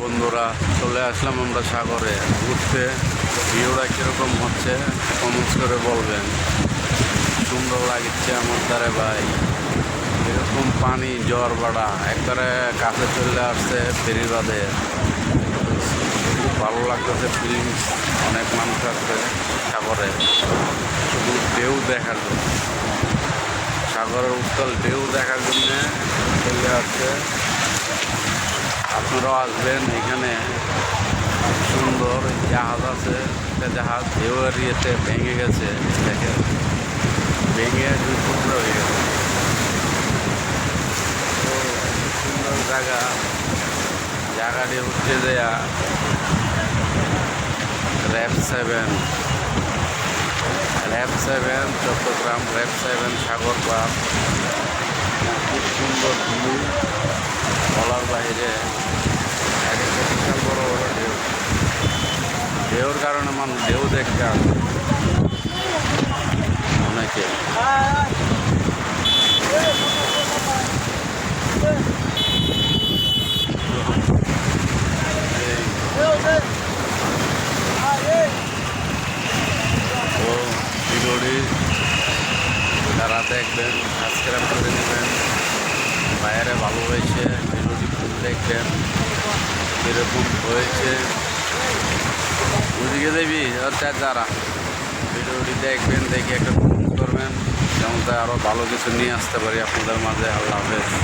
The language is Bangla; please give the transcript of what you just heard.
বন্ধুরা, চলে আসলাম আমরা সাগরে ঘুরতে। ভিউটা কীরকম হচ্ছে কমেন্টস করে বলবেন। সুন্দর লাগছে আমার দ্বারে ভাই। এরকম পানি জ্বর বাড়া একবারে কাছে চলে আসছে ফেরিবাদে। খুব ভালো লাগতেছে ফিলিংস। অনেক মানুষ আছে সাগরে শুধু ঢেউ দেখার জন্য, সাগরের উত্তাল ঢেউ দেখার জন্য চলে আসছে। আপনারাও আসবেন। এখানে সুন্দর জাহাজ আছে, একটা জাহাজ ঢেউ এরিয়েতে ভেঙে গেছে, দেখেন ভেঙে দুই টুকরো হয়ে গেছে। তো সুন্দর জায়গাটি হচ্ছে যে র্যাপ 7 চট্টগ্রাম র্যাপ 7 সাগর ক্লাব। খুব সুন্দর ভিউ, বলার বাইরে। এক একটা বিশাল বড় বড় ঢেউর কারণে মানুষ ঢেউ দেখতে আসে অনেকে। ও ভিডিওটি যারা দেখবেন সাবস্ক্রাইব করে নেবেন। বাইরে ভালো হয়েছে, ভিডিওটি ফুল দেখবেন কীরকম হয়েছে। ওদিকে দেবি অর্থাৎ যারা ভিডিওটি দেখবেন, দেখে একটা কমেন্ট করবেন, যেমন তাই আরও ভালো কিছু নিয়ে আসতে পারি আপনাদের মাঝে। আল্লাহ হাফেজ।